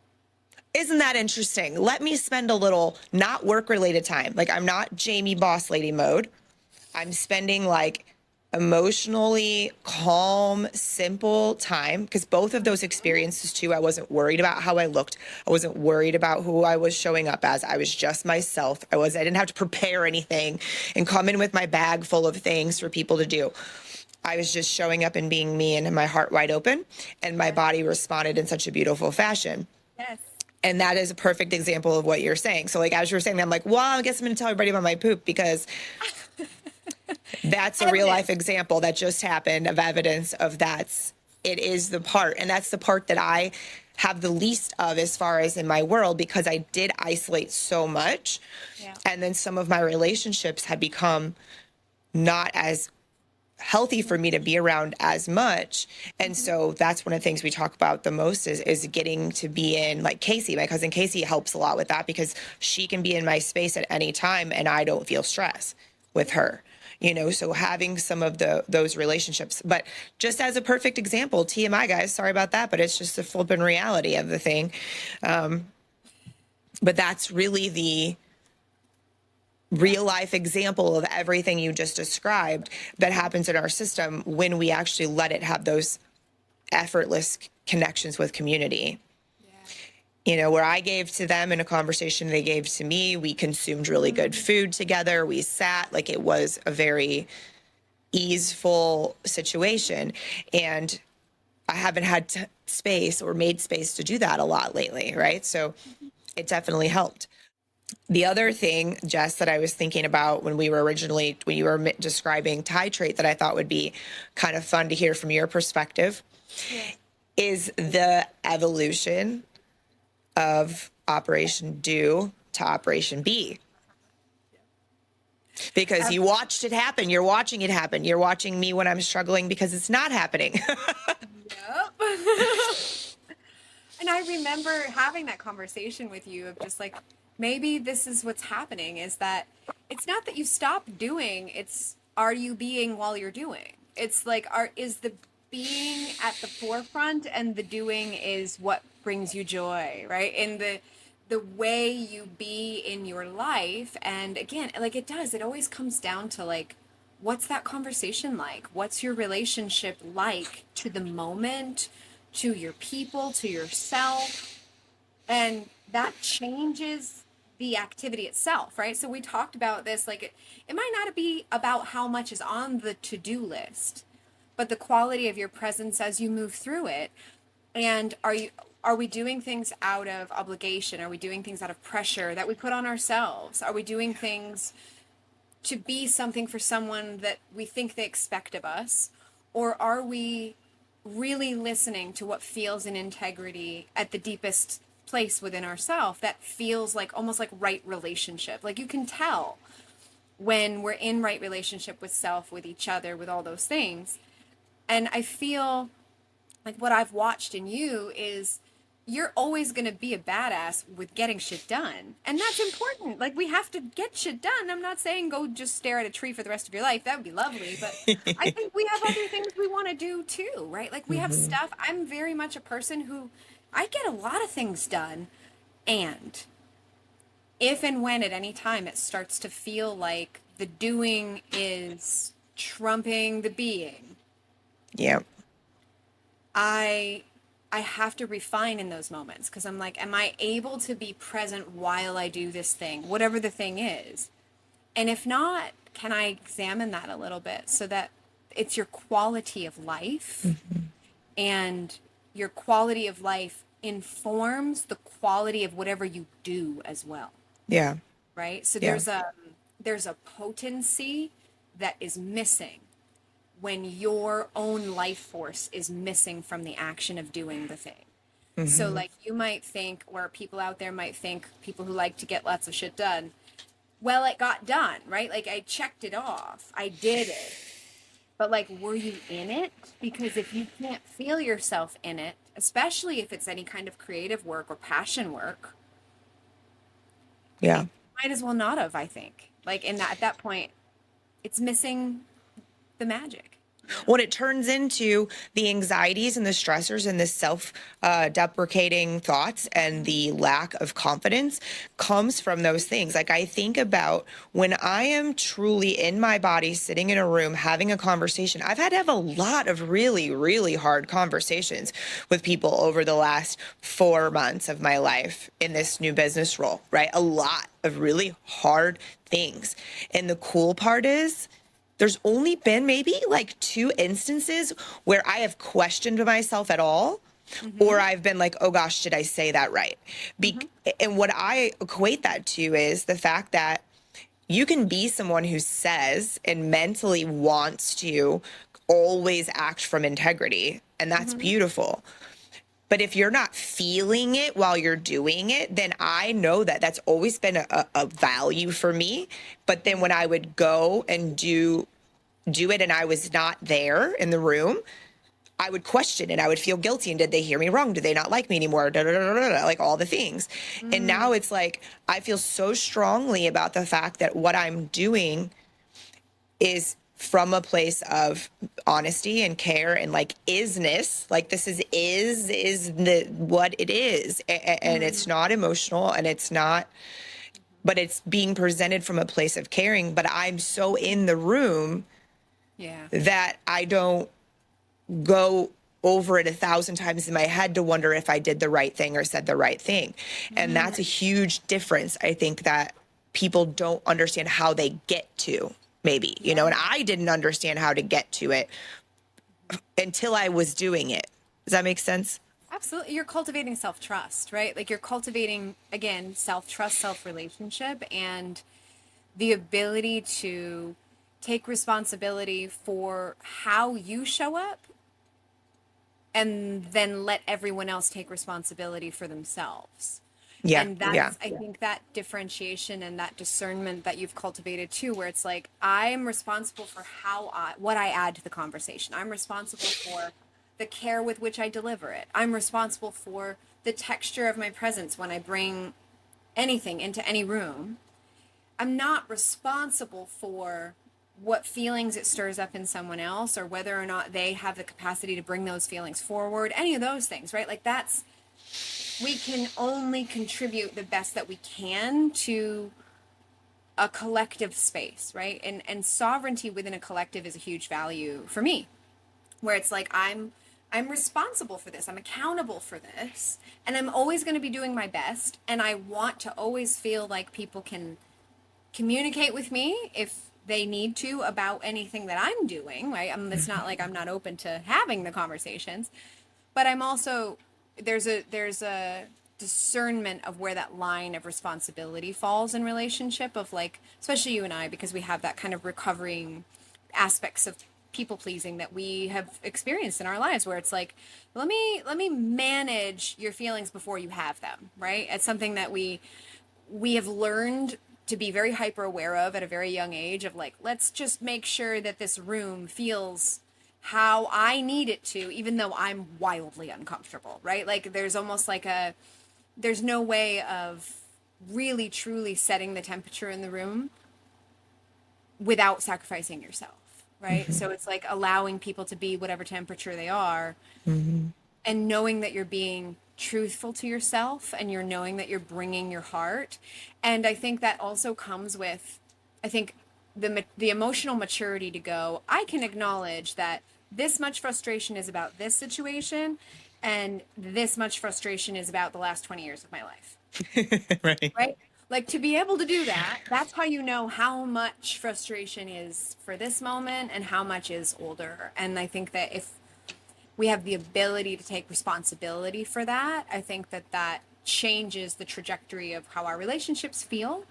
Isn't that interesting? Let me spend a little not work-related time. Like, I'm not Jamie boss lady mode. I'm spending like emotionally calm, simple time, because both of those experiences too, I wasn't worried about how I looked. I wasn't worried about who I was showing up as. I was just myself. I didn't have to prepare anything and come in with my bag full of things for people to do. I was just showing up and being me and my heart wide open, and my body responded in such a beautiful fashion. Yes. And that is a perfect example of what you're saying. So like, as you were saying, I'm like, well, I guess I'm going to tell everybody about my poop, because that's a real life example that just happened of evidence of it is the part. And that's the part that I have the least of as far as in my world, because I did isolate so much. Yeah. And then some of my relationships had become not as healthy for me to be around as much. And so that's one of the things we talk about the most is getting to be in, like Casey, my cousin Casey helps a lot with that because she can be in my space at any time and I don't feel stress with her, you know, so having some of those relationships. But just as a perfect example, TMI guys, sorry about that, but it's just the flipping reality of the thing. But that's really the real life example of everything you just described that happens in our system when we actually let it have those effortless connections with community. You know, where I gave to them in a conversation, they gave to me. We consumed really good food together. We sat, like it was a very easeful situation. And I haven't had space or made space to do that a lot lately, right? So it definitely helped. The other thing, Jess, that I was thinking about when you were describing titrate that I thought would be kind of fun to hear from your perspective is the evolution of Operation Do to Operation Be. Because you watched it happen. You're watching it happen. You're watching me when I'm struggling because it's not happening. Yep. And I remember having that conversation with you of just like, maybe this is what's happening, is that it's not that you stop doing, it's are you being while you're doing? It's like, is the being at the forefront and the doing is what brings you joy, right? And the way you be in your life. And again, like it always comes down to like, what's that conversation like? What's your relationship like to the moment, to your people, to yourself? And that changes the activity itself, right? So we talked about this, like it might not be about how much is on the to-do list, but the quality of your presence as you move through it. And are we doing things out of obligation? Are we doing things out of pressure that we put on ourselves? Are we doing things to be something for someone that we think they expect of us? Or are we really listening to what feels in integrity at the deepest place within ourselves that feels like almost like right relationship? Like you can tell when we're in right relationship with self, with each other, with all those things. And I feel like what I've watched in you is you're always going to be a badass with getting shit done. And that's important. Like we have to get shit done. I'm not saying go just stare at a tree for the rest of your life. That would be lovely. But I think we have other things we want to do too, right? Like we have stuff. I'm very much a person who I get a lot of things done. And if and when at any time it starts to feel like the doing is trumping the being. Yeah. I have to refine in those moments because I'm like, am I able to be present while I do this thing, whatever the thing is? And if not, can I examine that a little bit so that it's your quality of life and your quality of life informs the quality of whatever you do as well. Yeah. Right? So Yeah. there's a potency that is missing when your own life force is missing from the action of doing the thing. So like you might think, or people out there might think, people who like to get lots of shit done, well, it got done, right? Like I checked it off, I did it. But like, were you in it? Because if you can't feel yourself in it, especially if it's any kind of creative work or passion work, Yeah. you might as well not have, I think. Like at that point, it's missing the magic. What it turns into the anxieties and the stressors and the self-deprecating thoughts and the lack of confidence comes from those things. Like I think about when I am truly in my body, sitting in a room, having a conversation. I've had to have a lot of really, really hard conversations with people over the last 4 months of my life in this new business role, right? A lot of really hard things. And the cool part is, there's only been maybe like 2 instances where I have questioned myself at all, or I've been like, oh gosh, did I say that right? And what I equate that to is the fact that you can be someone who says and mentally wants to always act from integrity, and that's beautiful. But if you're not feeling it while you're doing it, then I know that that's always been a value for me. But then when I would go and do do it and I was not there in the room, I would question and I would feel guilty. And did they hear me wrong? Did they not like me anymore? Da, da, da, da, da, like all the things. And now it's like, I feel so strongly about the fact that what I'm doing is from a place of honesty and care and like isness. Like this is the what it is. And it's not emotional and it's not, but it's being presented from a place of caring. But I'm so in the room that I don't go over it 1,000 times in my head to wonder if I did the right thing or said the right thing. And that's a huge difference. I think that people don't understand how they get to, maybe, you know, and I didn't understand how to get to it until I was doing it. Does that make sense? Absolutely. You're cultivating self-trust, right? Like you're cultivating, again, self-trust, self-relationship, and the ability to take responsibility for how you show up and then let everyone else take responsibility for themselves. Yeah. And that's, I think that differentiation and that discernment that you've cultivated too, where it's like, I'm responsible for what I add to the conversation. I'm responsible for the care with which I deliver it. I'm responsible for the texture of my presence when I bring anything into any room. I'm not responsible for what feelings it stirs up in someone else or whether or not they have the capacity to bring those feelings forward, any of those things, right? Like we can only contribute the best that we can to a collective space, right? And sovereignty within a collective is a huge value for me, where it's like, I'm responsible for this. I'm accountable for this. And I'm always going to be doing my best. And I want to always feel like people can communicate with me if they need to about anything that I'm doing, right? It's not like I'm not open to having the conversations, but I'm also, there's a discernment of where that line of responsibility falls in relationship of like, especially you and I, because we have that kind of recovering aspects of people pleasing that we have experienced in our lives, where it's like, let me manage your feelings before you have them, right? It's something that we have learned to be very hyper aware of at a very young age, of like, let's just make sure that this room feels how I need it to, even though I'm wildly uncomfortable, right? Like there's almost like there's no way of really truly setting the temperature in the room without sacrificing yourself, right? So it's like allowing people to be whatever temperature they are, and knowing that you're being truthful to yourself and you're knowing that you're bringing your heart. And I think that also comes with, I think, the emotional maturity to go, I can acknowledge that this much frustration is about this situation and this much frustration is about the last 20 years of my life. Right? Like, to be able to do that, that's how you know how much frustration is for this moment and how much is older. And I think that if we have the ability to take responsibility for that, I think that changes the trajectory of how our relationships feel.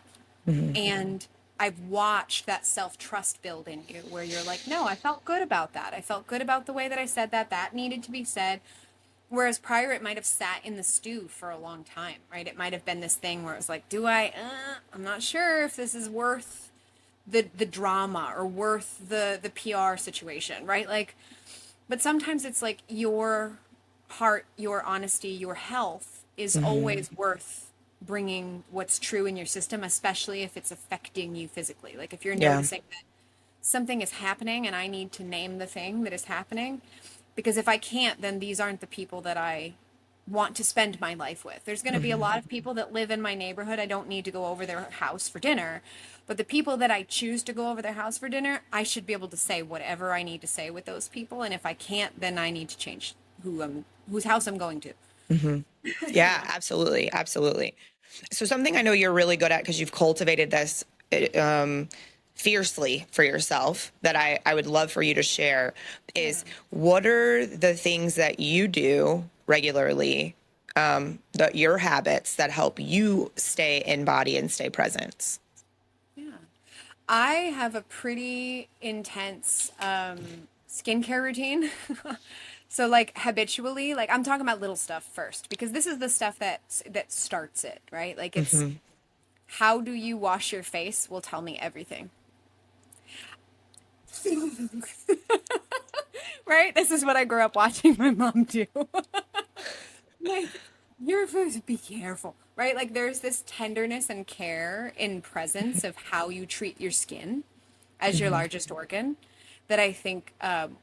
And I've watched that self-trust build in you, where you're like, no, I felt good about that. I felt good about the way that I said that needed to be said. Whereas prior, it might have sat in the stew for a long time, right? It might have been this thing where it was like, I'm not sure if this is worth the drama or worth the PR situation, right? Like, but sometimes it's like your heart, your honesty, your health is always worth bringing what's true in your system, especially if it's affecting you physically. Like if you're noticing that something is happening and I need to name the thing that is happening, because if I can't, then these aren't the people that I want to spend my life with. There's going to be a lot of people that live in my neighborhood. I don't need to go over their house for dinner. But the people that I choose to go over their house for dinner, I should be able to say whatever I need to say with those people. And if I can't, then I need to change whose house I'm going to. Yeah, absolutely. Absolutely. So something I know you're really good at, because you've cultivated this fiercely for yourself, that I would love for you to share is, what are the things that you do regularly, your habits that help you stay in body and stay present? I have a pretty intense skincare routine. So like habitually, like I'm talking about little stuff first, because this is the stuff that starts it, right? Like it's how do you wash your face will tell me everything. Right? This is what I grew up watching my mom do. Like, you're supposed to be careful, right? Like, there's this tenderness and care in presence of how you treat your skin as your largest organ that I think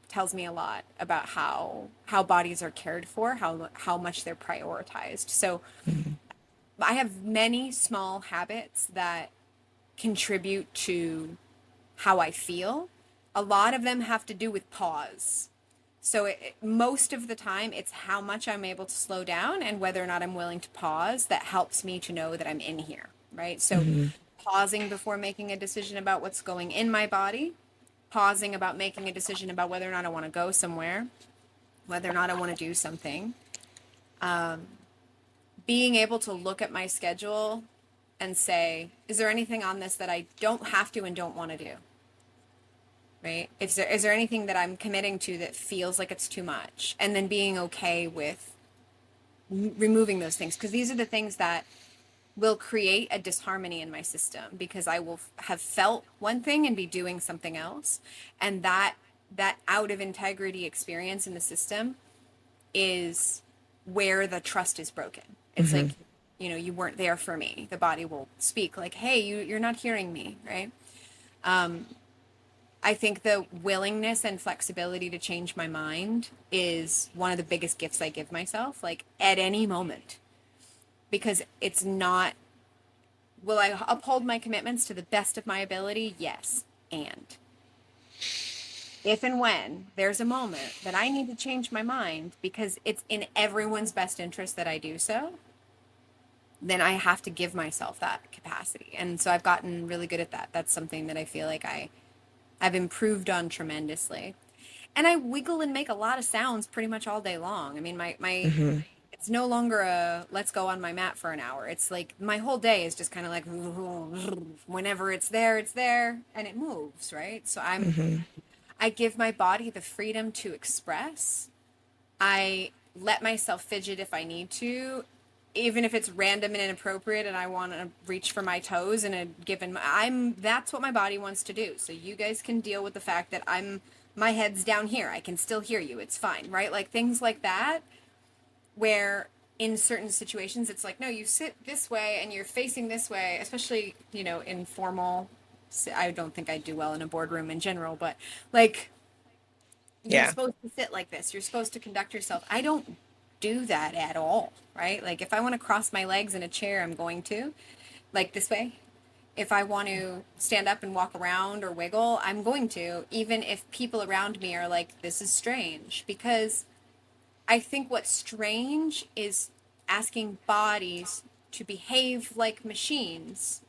tells me a lot about how bodies are cared for, how much they're prioritized. So I have many small habits that contribute to how I feel. A lot of them have to do with pause. So most of the time, it's how much I'm able to slow down and whether or not I'm willing to pause that helps me to know that I'm in here, right? So pausing before making a decision about what's going in my body, pausing about making a decision about whether or not I want to go somewhere, whether or not I want to do something, being able to look at my schedule and say, is there anything on this that I don't have to and don't want to do? Right? Is there anything that I'm committing to that feels like it's too much? And then being okay with removing those things, because these are the things that will create a disharmony in my system, because I will have felt one thing and be doing something else. And that out of integrity experience in the system is where the trust is broken. It's like, you weren't there for me. The body will speak like, hey, you're not hearing me, right? I think the willingness and flexibility to change my mind is one of the biggest gifts I give myself, like at any moment, because it's not, will I uphold my commitments to the best of my ability? Yes. And if and when there's a moment that I need to change my mind because it's in everyone's best interest that I do so, then I have to give myself that capacity. And so I've gotten really good at that. That's something that I feel like I've improved on tremendously. And I wiggle and make a lot of sounds pretty much all day long. I mean, my it's no longer a let's go on my mat for an hour. It's like my whole day is just kind of like whenever it's there, and it moves, right? So I give my body the freedom to express. I let myself fidget if I need to, even if it's random and inappropriate and I want to reach for my toes in a given, that's what my body wants to do. So you guys can deal with the fact that my head's down here. I can still hear you. It's fine, right? Like things like that, where in certain situations, it's like, no, you sit this way and you're facing this way, especially, in formal, I don't think I do well in a boardroom in general, but like, you're supposed to sit like this. You're supposed to conduct yourself. I don't do that at all, right? Like if I want to cross my legs in a chair, I'm going to, like this way. If I want to stand up and walk around or wiggle, I'm going to, even if people around me are like, this is strange. Because I think what's strange is asking bodies to behave like machines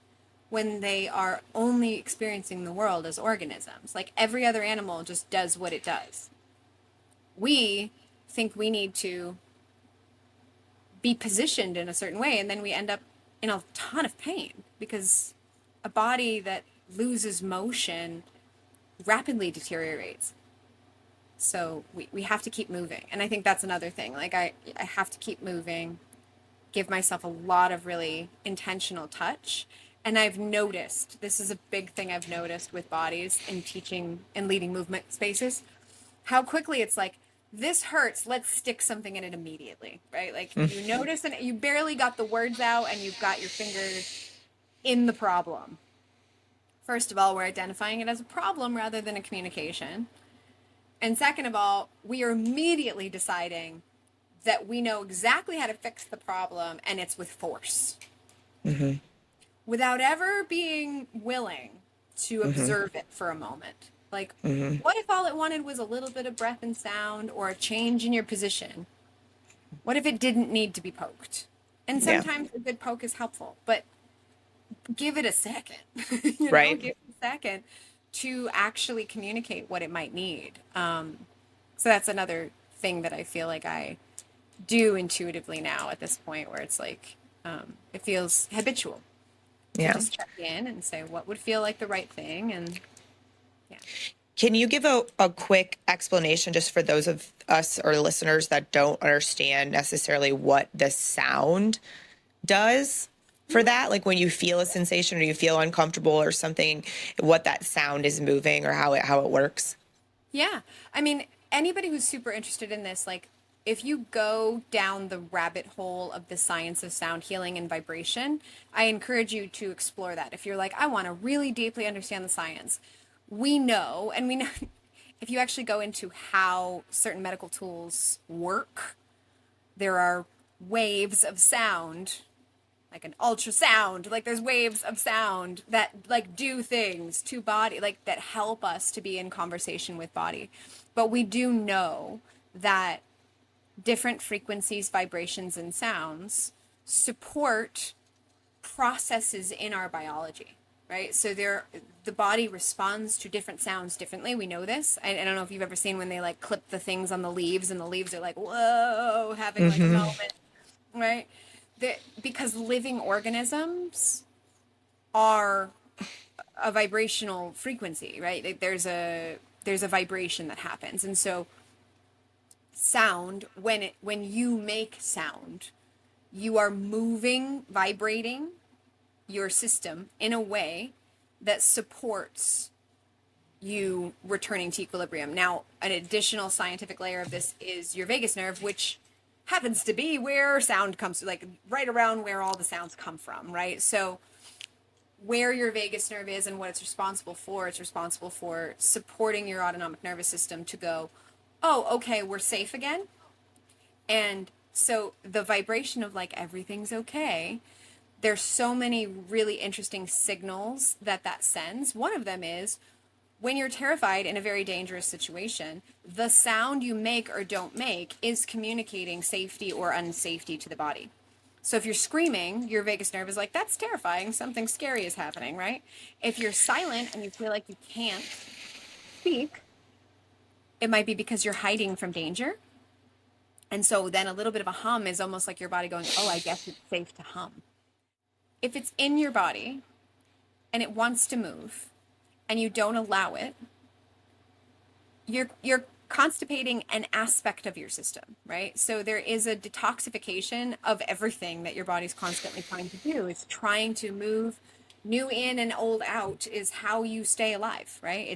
when they are only experiencing the world as organisms. Like every other animal just does what it does. We think we need to be positioned in a certain way, and then we end up in a ton of pain because a body that loses motion rapidly deteriorates. So we have to keep moving. And I think that's another thing. Like I have to keep moving, give myself a lot of really intentional touch. And I've noticed, this is a big thing I've noticed with bodies in teaching and leading movement spaces, how quickly it's like, this hurts, let's stick something in it immediately, right? Like you notice and you barely got the words out and you've got your fingers in the problem. First of all, we're identifying it as a problem rather than a communication. And second of all, we are immediately deciding that we know exactly how to fix the problem and it's with force. Without ever being willing to observe it for a moment. Like, what if all it wanted was a little bit of breath and sound or a change in your position? What if it didn't need to be poked? And sometimes a good poke is helpful, but give it a second. Right. Give it a second to actually communicate what it might need. So that's another thing that I feel like I do intuitively now at this point, where it's like, it feels habitual. To just check in and say what would feel like the right thing. And can you give a quick explanation just for those of us or listeners that don't understand necessarily what the sound does? for that? Like when you feel a sensation or you feel uncomfortable or something, what that sound is moving or how it works? Yeah. I mean, anybody who's super interested in this, like, if you go down the rabbit hole of the science of sound healing and vibration, I encourage you to explore that. If you're like, I want to really deeply understand the science, we know, and we know if you actually go into how certain medical tools work, there are waves of sound, like an ultrasound, like there's waves of sound that like do things to body, like that help us to be in conversation with body. But we do know that different frequencies, vibrations, and sounds support processes in our biology, right? So the body responds to different sounds differently. We know this. I don't know if you've ever seen when they like clip the things on the leaves and the leaves are like, whoa, having like a moment, right? Because living organisms are a vibrational frequency, right? There's a vibration that happens. And so sound, when you make sound, you are moving, vibrating your system in a way that supports you returning to equilibrium. Now, an additional scientific layer of this is your vagus nerve, which happens to be where sound comes, like right around where all the sounds come from, right? So where your vagus nerve is and what it's responsible for supporting your autonomic nervous system to go, oh, okay, we're safe again. And so the vibration of like everything's okay, there's so many really interesting signals that sends. One of them is when you're terrified in a very dangerous situation, the sound you make or don't make is communicating safety or unsafety to the body. So if you're screaming, your vagus nerve is like, that's terrifying, something scary is happening, right? If you're silent and you feel like you can't speak, it might be because you're hiding from danger. And so then a little bit of a hum is almost like your body going, oh, I guess it's safe to hum. If it's in your body and it wants to move and you don't allow it, you're constipating an aspect of your system, right? So there is a detoxification of everything that your body's constantly trying to do. It's trying to move new in and old out is how you stay alive, right?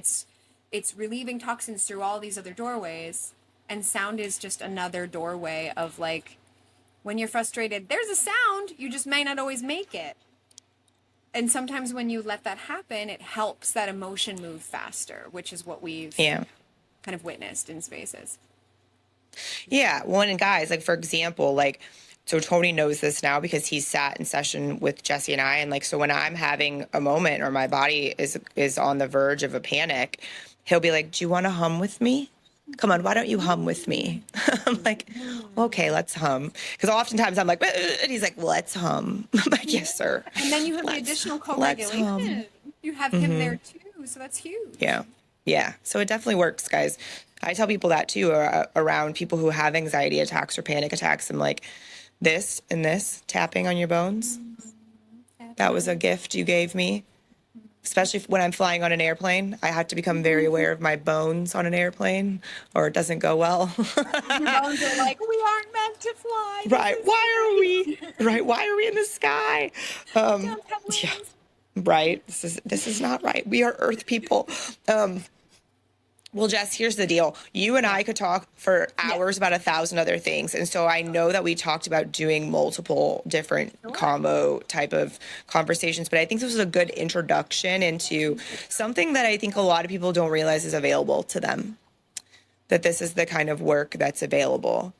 It's relieving toxins through all these other doorways, and sound is just another doorway of like, when you're frustrated, there's a sound, you just may not always make it. And sometimes when you let that happen, it helps that emotion move faster, which is what we've kind of witnessed in spaces. Yeah. Well, and guys, like for example, like, so Tony knows this now because he sat in session with Jessi and I. And like, so when I'm having a moment or my body is on the verge of a panic, he'll be like, do you want to hum with me? Come on, why don't you hum with me? I'm like, okay, let's hum. Because oftentimes I'm like, and he's like, let's hum. I'm like, yes, sir. And then you have the additional co-regulation. You have him there too, so that's huge. Yeah. Yeah. So it definitely works, guys. I tell people that too, around people who have anxiety attacks or panic attacks. I'm like, this and this, tapping on your bones, that was a gift you gave me. Especially when I'm flying on an airplane, I have to become very aware of my bones on an airplane, or it doesn't go well. Your bones are like, we aren't meant to fly. Right? Why are we? Right? Why are we in the sky? Yeah. Right. This is not right. We are Earth people. Well, Jess, here's the deal. You and I could talk for hours about 1,000 other things. And so I know that we talked about doing multiple different combo type of conversations, but I think this was a good introduction into something that I think a lot of people don't realize is available to them, that this is the kind of work that's available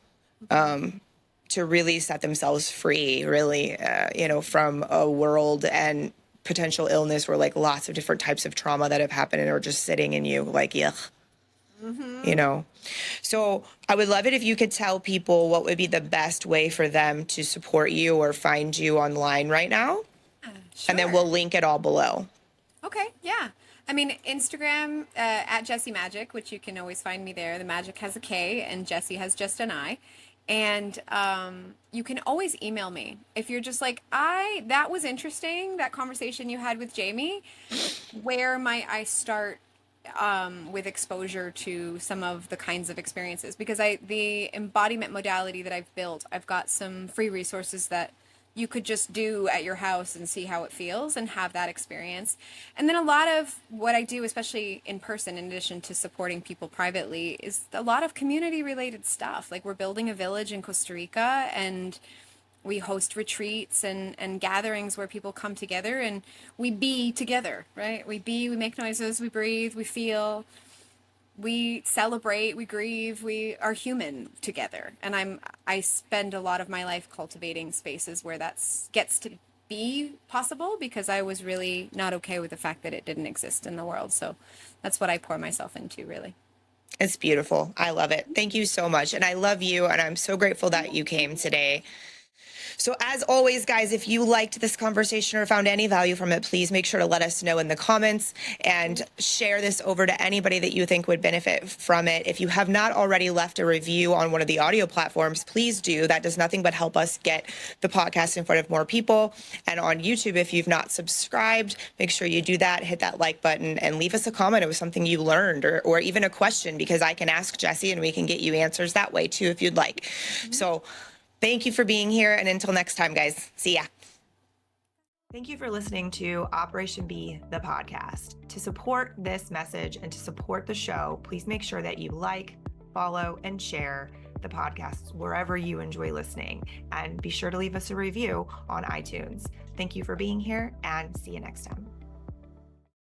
to really set themselves free, really, from a world and potential illness where like lots of different types of trauma that have happened and are just sitting in you like, yuck. So I would love it if you could tell people what would be the best way for them to support you or find you online right now. Sure. And then we'll link it all below. Okay. Yeah. I mean, Instagram at Jessi Magick, which you can always find me there. The magic has a K and Jessi has just an I. And you can always email me if you're just like, that was interesting, that conversation you had with Jamie. Where might I start with exposure to some of the kinds of experiences? Because the embodiment modality that I've built, I've got some free resources that you could just do at your house and see how it feels and have that experience. And then a lot of what I do, especially in person, in addition to supporting people privately, is a lot of community related stuff. Like we're building a village in Costa Rica, and we host retreats and gatherings where people come together and we be together, right? We make noises, we breathe, we feel, we celebrate, we grieve, we are human together. And I spend a lot of my life cultivating spaces where gets to be possible, because I was really not okay with the fact that it didn't exist in the world. So that's what I pour myself into, really. It's beautiful. I love it. Thank you so much. And I love you. And I'm so grateful that you came today. So as always, guys, if you liked this conversation or found any value from it, please make sure to let us know in the comments and share this over to anybody that you think would benefit from it. If you have not already left a review on one of the audio platforms, please do. That does nothing but help us get the podcast in front of more people. And on YouTube, if you've not subscribed, make sure you do that, hit that like button, and leave us a comment. It was something you learned, or even a question, because I can ask Jessi and we can get you answers that way too, if you'd like. So thank you for being here. And until next time, guys, see ya. Thank you for listening to Operation B, the podcast. To support this message and to support the show, please make sure that you like, follow, and share the podcast wherever you enjoy listening. And be sure to leave us a review on iTunes. Thank you for being here, and see you next time.